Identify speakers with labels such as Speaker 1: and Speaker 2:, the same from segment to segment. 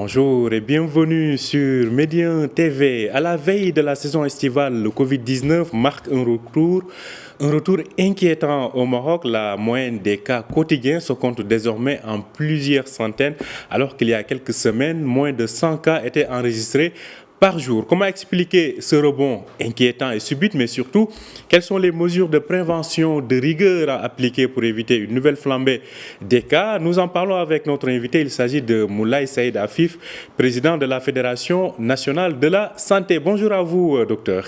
Speaker 1: Bonjour et bienvenue sur Médien TV. À la veille de la saison estivale, le Covid-19 marque un retour inquiétant au Maroc. La moyenne des cas quotidiens se compte désormais en plusieurs centaines, alors qu'il y a quelques semaines, moins de 100 cas étaient enregistrés par jour. Comment expliquer ce rebond inquiétant et subit, mais surtout, quelles sont les mesures de prévention, de rigueur à appliquer pour éviter une nouvelle flambée des cas? Nous en parlons avec notre invité. Il s'agit de Moulay Saïd Afif, président de la Fédération nationale de la santé. Bonjour à vous, docteur.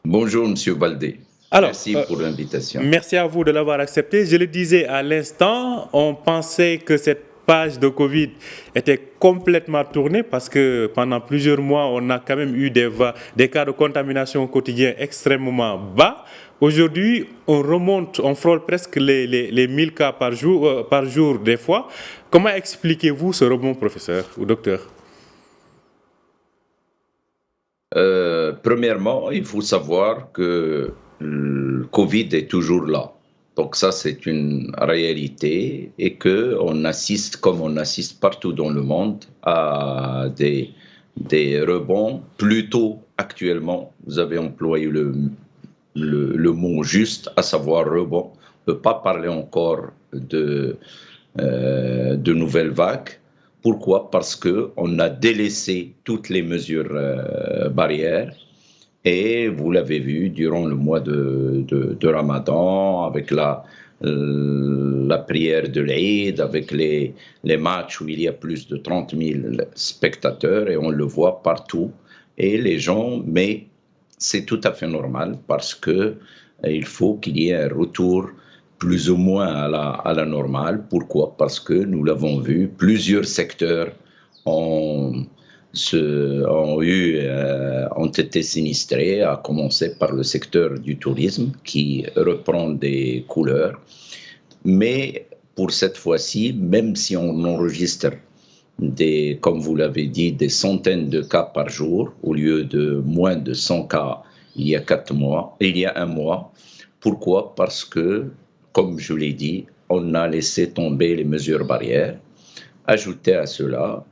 Speaker 2: Bonjour, monsieur Baldé. Merci pour l'invitation.
Speaker 1: Merci à vous de l'avoir accepté. Je le disais à l'instant, on pensait que cette page de Covid était complètement tournée parce que pendant plusieurs mois, on a quand même eu des cas de contamination quotidiens extrêmement bas. Aujourd'hui, on remonte, on frôle presque les 1000 cas par jour des fois. Comment expliquez-vous ce rebond, professeur ou docteur?
Speaker 2: Premièrement, il faut savoir que le Covid est toujours là. Donc ça, c'est une réalité et qu'on assiste, comme on assiste partout dans le monde, à des rebonds. Plutôt actuellement, vous avez employé le mot juste, à savoir rebond. On ne peut pas parler encore de nouvelles vagues. Pourquoi? Parce qu'on a délaissé toutes les mesures barrières. Et vous l'avez vu durant le mois de Ramadan, avec la prière de l'Eid, avec les matchs où il y a plus de 30 000 spectateurs, et on le voit partout. Et les gens, mais c'est tout à fait normal parce qu'il faut qu'il y ait un retour plus ou moins à la normale. Pourquoi? Parce que nous l'avons vu, plusieurs secteurs ont été sinistrés, à commencer par le secteur du tourisme qui reprend des couleurs. Mais pour cette fois-ci, même si on enregistre comme vous l'avez dit, des centaines de cas par jour au lieu de moins de 100 cas il y a un mois. Pourquoi? Parce que, comme je l'ai dit, on a laissé tomber les mesures barrières. Ajouté à cela,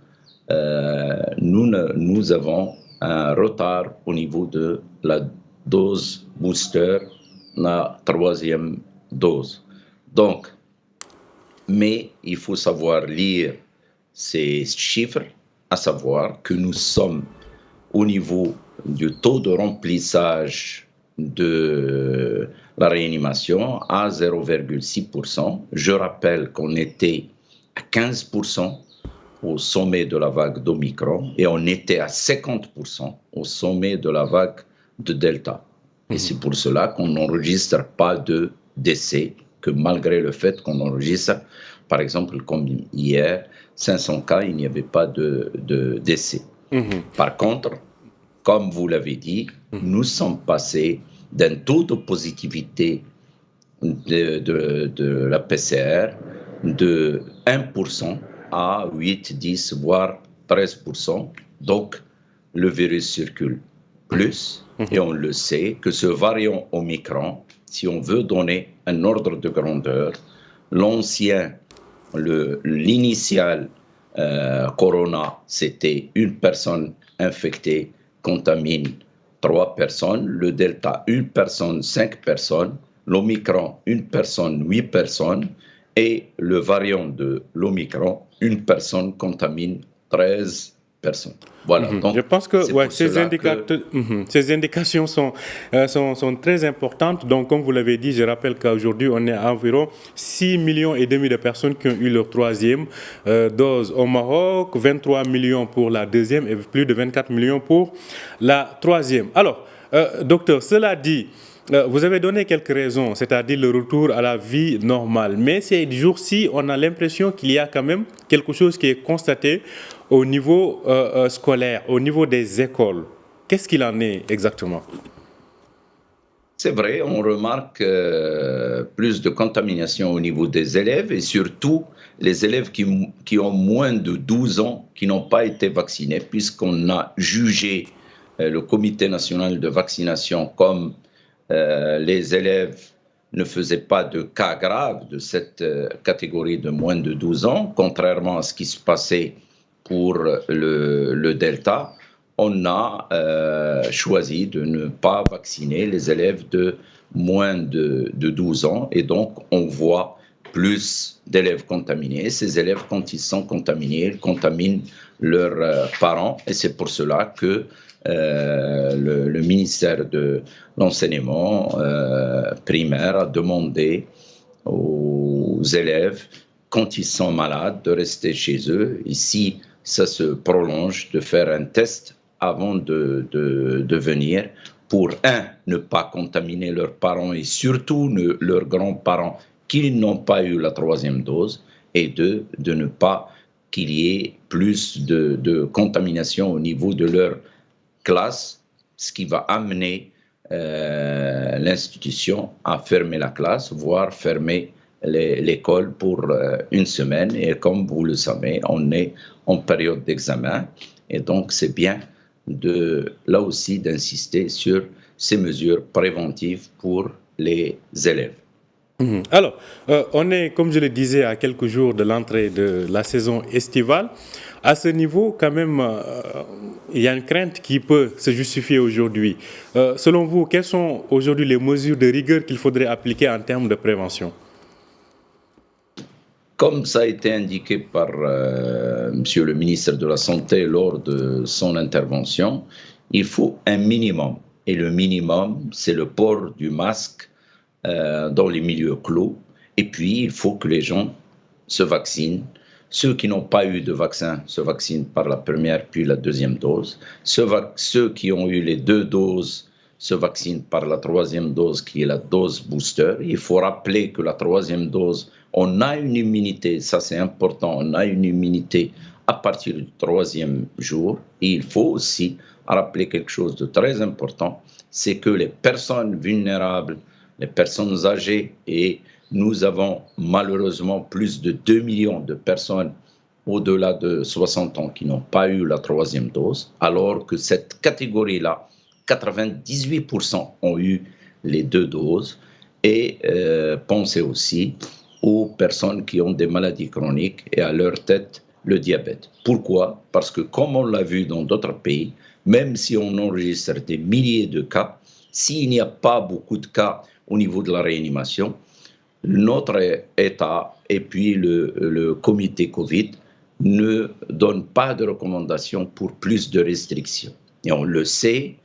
Speaker 2: nous avons un retard au niveau de la dose booster, la troisième dose. Donc, mais il faut savoir lire ces chiffres, à savoir que nous sommes au niveau du taux de remplissage de la réanimation à 0,6%. Je rappelle qu'on était à 15% au sommet de la vague d'Omicron et on était à 50% au sommet de la vague de Delta. Et c'est pour cela qu'on n'enregistre pas de décès, que malgré le fait qu'on enregistre, par exemple, comme hier, 500 cas, il n'y avait pas de décès. Par contre, comme vous l'avez dit, nous sommes passés d'un taux de positivité de la PCR de 1% à 8, 10, voire 13%. Donc, le virus circule plus. Et on le sait que ce variant Omicron, si on veut donner un ordre de grandeur, l'initial Corona, c'était une personne infectée contamine 3 personnes, le Delta, une personne, 5 personnes, l'Omicron, une personne, 8 personnes, et le variant de l'Omicron, une personne contamine 13 personnes. Voilà.
Speaker 1: Donc, je pense que ces indications sont très importantes. Donc, comme vous l'avez dit, je rappelle qu'aujourd'hui, on est à environ 6,5 millions de personnes qui ont eu leur troisième dose au Maroc, 23 millions pour la deuxième et plus de 24 millions pour la troisième. Alors, docteur, cela dit, vous avez donné quelques raisons, c'est-à-dire le retour à la vie normale. Mais ces jours-ci, on a l'impression qu'il y a quand même quelque chose qui est constaté au niveau scolaire, au niveau des écoles. Qu'est-ce qu'il en est exactement?
Speaker 2: C'est vrai, on remarque plus de contamination au niveau des élèves et surtout les élèves qui ont moins de 12 ans, qui n'ont pas été vaccinés, puisqu'on a jugé le Comité national de vaccination comme les élèves ne faisaient pas de cas graves de cette catégorie de moins de 12 ans, contrairement à ce qui se passait pour le Delta, on a choisi de ne pas vacciner les élèves de moins de 12 ans et donc on voit plus d'élèves contaminés. Ces élèves, quand ils sont contaminés, ils contaminent leurs parents et c'est pour cela que le ministère de l'enseignement primaire a demandé aux élèves, quand ils sont malades, de rester chez eux. Et si ça se prolonge, de faire un test avant de venir pour, ne pas contaminer leurs parents et surtout leurs grands-parents qui n'ont pas eu la 3e dose, et deux, de ne pas qu'il y ait plus de contamination au niveau de leur classe, ce qui va amener l'institution à fermer la classe, voire fermer l'école pour une semaine. Et comme vous le savez, on est en période d'examen. Et donc, c'est bien là aussi d'insister sur ces mesures préventives pour les élèves.
Speaker 1: Alors, on est, comme je le disais, à quelques jours de l'entrée de la saison estivale. À ce niveau, quand même, il y a une crainte qui peut se justifier aujourd'hui. Selon vous, quelles sont aujourd'hui les mesures de rigueur qu'il faudrait appliquer en termes de prévention ?
Speaker 2: Comme ça a été indiqué par Monsieur le ministre de la Santé lors de son intervention, il faut un minimum. Et le minimum, c'est le port du masque dans les milieux clos. Et puis, il faut que les gens se vaccinent. Ceux qui n'ont pas eu de vaccin se vaccinent par la première puis la 2e dose. Ceux qui ont eu les 2 doses se vaccinent par la 3e dose qui est la dose booster. Il faut rappeler que la 3e dose, on a une immunité, ça c'est important, on a une immunité à partir du 3e jour. Et il faut aussi rappeler quelque chose de très important, c'est que les personnes vulnérables, les personnes âgées, et nous avons malheureusement plus de 2 millions de personnes au-delà de 60 ans qui n'ont pas eu la 3e dose, alors que cette catégorie-là, 98% ont eu les 2 doses. Et pensez aussi aux personnes qui ont des maladies chroniques et à leur tête le diabète. Pourquoi ? Parce que comme on l'a vu dans d'autres pays, même si on enregistre des milliers de cas, s'il n'y a pas beaucoup de cas au niveau de la réanimation, notre État et puis le comité Covid ne donnent pas de recommandations pour plus de restrictions. Et on le sait,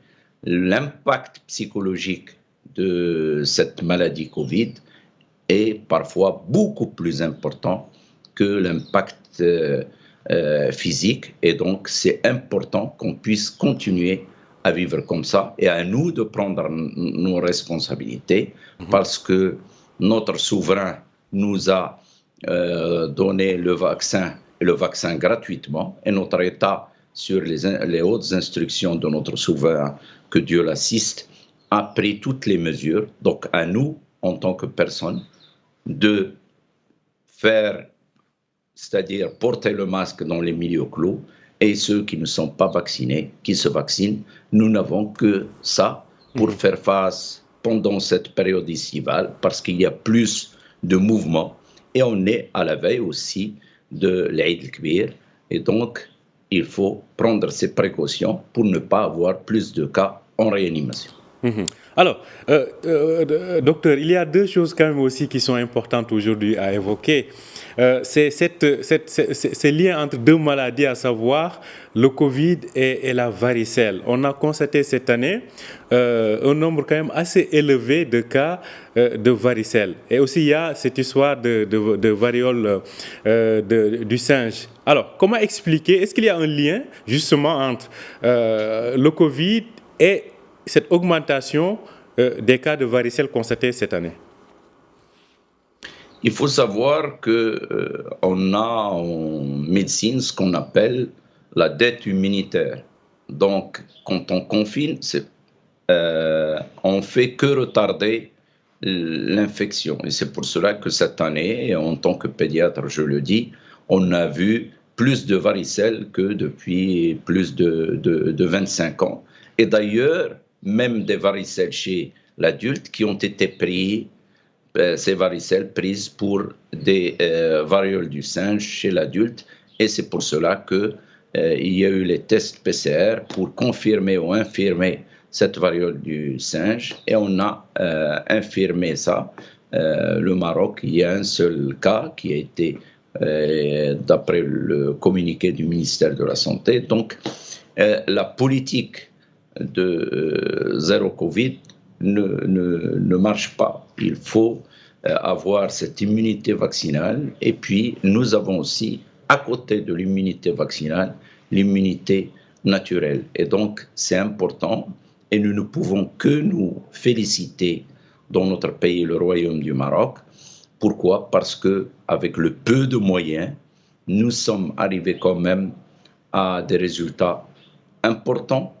Speaker 2: l'impact psychologique de cette maladie Covid est parfois beaucoup plus important que l'impact physique. Et donc, c'est important qu'on puisse continuer à vivre comme ça et à nous de prendre nos responsabilités parce que notre souverain nous a donné le vaccin gratuitement et notre État, sur les hautes instructions de notre souverain, que Dieu l'assiste, a pris toutes les mesures. Donc à nous, en tant que personne, de faire, c'est-à-dire porter le masque dans les milieux clos, et ceux qui ne sont pas vaccinés, qui se vaccinent. Nous n'avons que ça pour faire face pendant cette période estivale, parce qu'il y a plus de mouvements, et on est à la veille aussi de l'Aïd el-Kbir, et donc il faut prendre ces précautions pour ne pas avoir plus de cas en réanimation.
Speaker 1: Alors, docteur, il y a 2 choses quand même aussi qui sont importantes aujourd'hui à évoquer. C'est ces liens entre 2 maladies, à savoir le Covid et la varicelle. On a constaté cette année un nombre quand même assez élevé de cas de varicelle. Et aussi, il y a cette histoire de variole du singe. Alors, comment expliquer, est-ce qu'il y a un lien justement entre le Covid et cette augmentation des cas de varicelle constatés cette année?
Speaker 2: Il faut savoir qu'on a en médecine ce qu'on appelle la dette immunitaire. Donc, quand on confine, on fait que retarder l'infection. Et c'est pour cela que cette année, en tant que pédiatre, je le dis, on a vu plus de varicelle que depuis plus de 25 ans. Et d'ailleurs, même des varicelles chez l'adulte qui ont été pris, ces varicelles prises pour des varioles du singe chez l'adulte. Et c'est pour cela que il y a eu les tests PCR pour confirmer ou infirmer cette variole du singe et on a infirmé ça. Le Maroc, il y a un seul cas qui a été, d'après le communiqué du ministère de la Santé. Donc, la politique de zéro Covid ne marche pas. Il faut avoir cette immunité vaccinale. Et puis, nous avons aussi, à côté de l'immunité vaccinale, l'immunité naturelle. Et donc, c'est important et nous ne pouvons que nous féliciter dans notre pays, le Royaume du Maroc. Pourquoi ? Parce qu'avec le peu de moyens, nous sommes arrivés quand même à des résultats importants.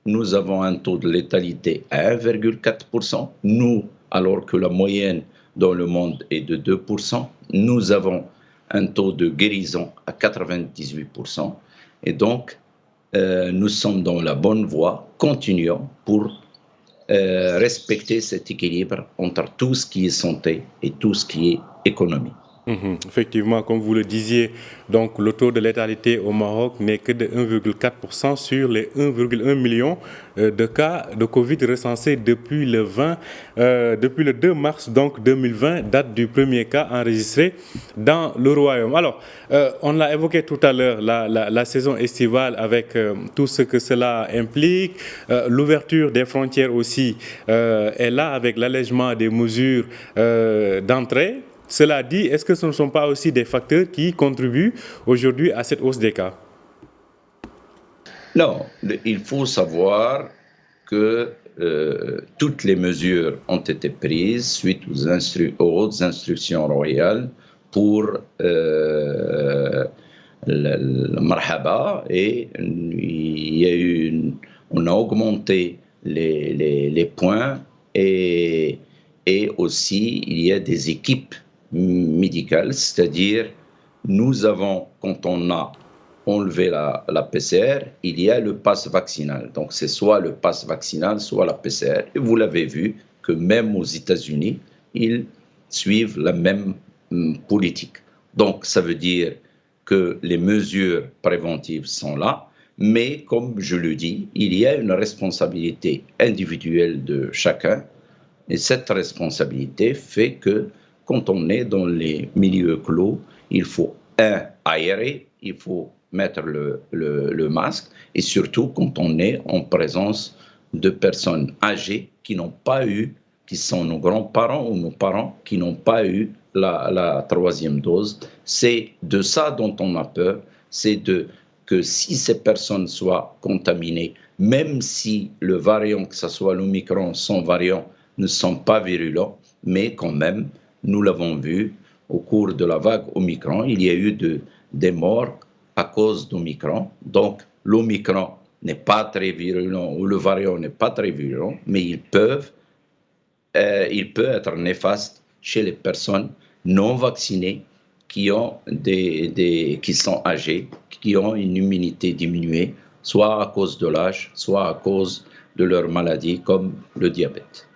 Speaker 2: Nous avons un taux de létalité à 1,4%. Nous, alors que la moyenne dans le monde est de 2%, nous avons un taux de guérison à 98%. Et donc, nous sommes dans la bonne voie. Continuons pour respecter cet équilibre entre tout ce qui est santé et tout ce qui est économie.
Speaker 1: Effectivement, comme vous le disiez, donc le taux de létalité au Maroc n'est que de 1,4% sur les 1,1 million de cas de Covid recensés depuis le 2 mars donc 2020, date du premier cas enregistré dans le Royaume. Alors, on l'a évoqué tout à l'heure, la saison estivale avec tout ce que cela implique, l'ouverture des frontières aussi est là avec l'allègement des mesures d'entrée. Cela dit, est-ce que ce ne sont pas aussi des facteurs qui contribuent aujourd'hui à cette hausse des cas ?
Speaker 2: Non, il faut savoir que toutes les mesures ont été prises suite aux instructions royales pour le Marhaba et on a augmenté les points et aussi il y a des équipes médicale, c'est-à-dire nous avons, quand on a enlevé la PCR, il y a le pass vaccinal. Donc c'est soit le pass vaccinal, soit la PCR. Et vous l'avez vu que même aux États-Unis, ils suivent la même politique. Donc ça veut dire que les mesures préventives sont là, mais comme je le dis, il y a une responsabilité individuelle de chacun et cette responsabilité fait que quand on est dans les milieux clos, il faut aérer, il faut mettre le masque et surtout quand on est en présence de personnes âgées qui n'ont pas eu, qui sont nos grands-parents ou nos parents qui n'ont pas eu la troisième dose. C'est de ça dont on a peur, c'est que si ces personnes soient contaminées, même si le variant, que ce soit l'Omicron, son variant, ne sont pas virulents, mais quand même, nous l'avons vu au cours de la vague Omicron, il y a eu des morts à cause d'Omicron. Donc, l'Omicron n'est pas très virulent ou le variant n'est pas très virulent, mais il peut être néfaste chez les personnes non vaccinées qui sont âgées, qui ont une immunité diminuée, soit à cause de l'âge, soit à cause de leur maladie comme le diabète.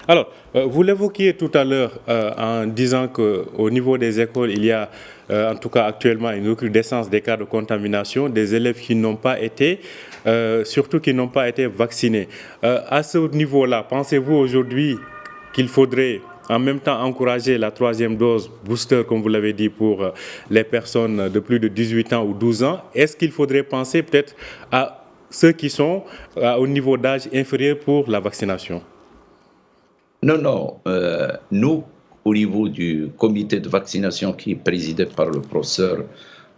Speaker 1: Alors, vous l'évoquiez tout à l'heure en disant qu'au niveau des écoles, il y a en tout cas actuellement une recrudescence des cas de contamination, des élèves qui n'ont pas été, surtout qui n'ont pas été vaccinés. À ce niveau-là, pensez-vous aujourd'hui qu'il faudrait en même temps encourager la troisième dose booster, comme vous l'avez dit, pour les personnes de plus de 18 ans ou 12 ans? Est-ce qu'il faudrait penser peut-être à ceux qui sont au niveau d'âge inférieur pour la vaccination?
Speaker 2: Non. Nous, au niveau du comité de vaccination qui est présidé par le professeur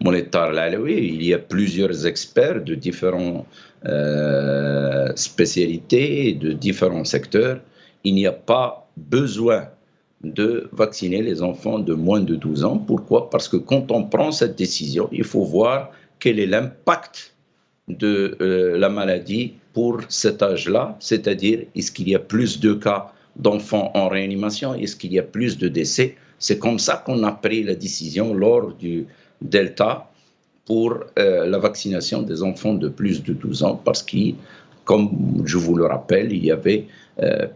Speaker 2: Monetar Lalaoui, il y a plusieurs experts de différentes spécialités, de différents secteurs. Il n'y a pas besoin de vacciner les enfants de moins de 12 ans. Pourquoi ? Parce que quand on prend cette décision, il faut voir quel est l'impact de la maladie pour cet âge-là, c'est-à-dire est-ce qu'il y a plus de cas d'enfants en réanimation, est-ce qu'il y a plus de décès? C'est comme ça qu'on a pris la décision lors du Delta pour la vaccination des enfants de plus de 12 ans, parce que, comme je vous le rappelle, il y avait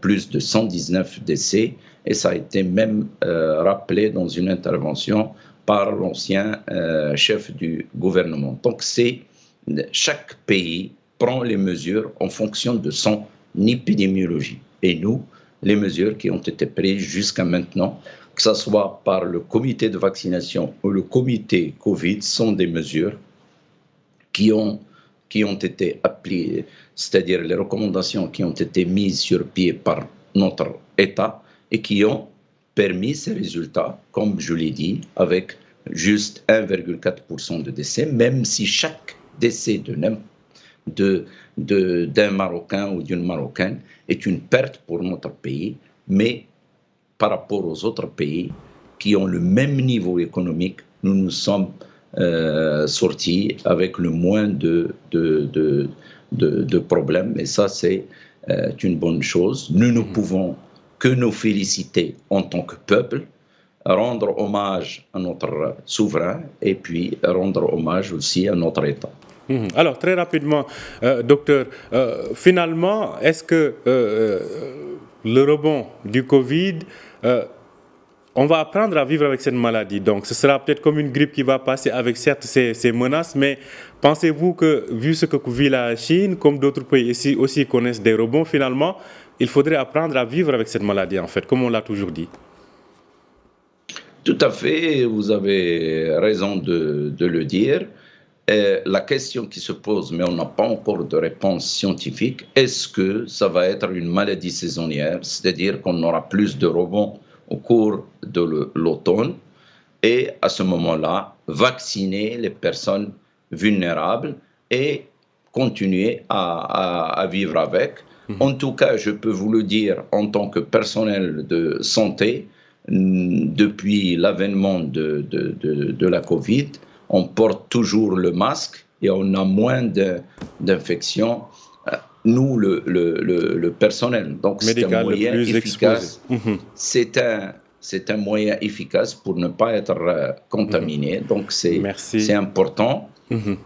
Speaker 2: plus de 119 décès, et ça a été même rappelé dans une intervention par l'ancien chef du gouvernement. Donc c'est chaque pays prend les mesures en fonction de son épidémiologie. Et nous, les mesures qui ont été prises jusqu'à maintenant, que ce soit par le comité de vaccination ou le comité Covid, sont des mesures qui ont été appliquées, c'est-à-dire les recommandations qui ont été mises sur pied par notre État et qui ont permis ces résultats, comme je l'ai dit, avec juste 1,4% de décès, même si chaque décès d'un Marocain ou d'une Marocaine est une perte pour notre pays, mais par rapport aux autres pays qui ont le même niveau économique, nous nous sommes sortis avec le moins de problèmes, et ça c'est une bonne chose. Nous ne pouvons que nous féliciter en tant que peuple, rendre hommage à notre souverain et puis rendre hommage aussi à notre État.
Speaker 1: Alors, très rapidement, docteur, finalement, est-ce que le rebond du Covid, on va apprendre à vivre avec cette maladie? Donc, ce sera peut-être comme une grippe qui va passer avec certes ces menaces, mais pensez-vous que, vu ce que vit la Chine, comme d'autres pays ici aussi connaissent des rebonds, finalement, il faudrait apprendre à vivre avec cette maladie, en fait, comme on l'a toujours dit?
Speaker 2: Tout à fait, vous avez raison de le dire. La question qui se pose, mais on n'a pas encore de réponse scientifique, est-ce que ça va être une maladie saisonnière, c'est-à-dire qu'on aura plus de rebonds au cours de l'automne et à ce moment-là, vacciner les personnes vulnérables et continuer à vivre avec. En tout cas, je peux vous le dire en tant que personnel de santé, depuis l'avènement de la Covid, on porte toujours le masque et on a moins d'infections, nous, le personnel. Donc, c'est un moyen efficace. C'est un moyen efficace pour ne pas être contaminé. Donc, c'est important.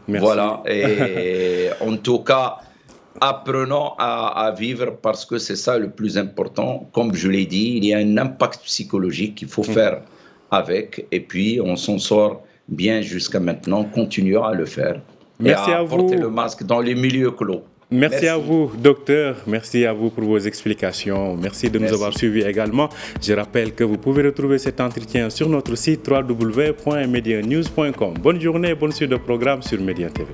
Speaker 2: Voilà. Et en tout cas, apprenons à vivre parce que c'est ça le plus important. Comme je l'ai dit, il y a un impact psychologique qu'il faut faire avec. Et puis, on s'en sort bien jusqu'à maintenant, continuons à le faire.
Speaker 1: Merci à
Speaker 2: porter
Speaker 1: vous.
Speaker 2: Le masque dans les milieux clos.
Speaker 1: Merci à vous, docteur. Merci à vous pour vos explications. Merci de nous avoir suivis également. Je rappelle que vous pouvez retrouver cet entretien sur notre site www.medianews.com. Bonne journée, bonne suite de programme sur Média TV.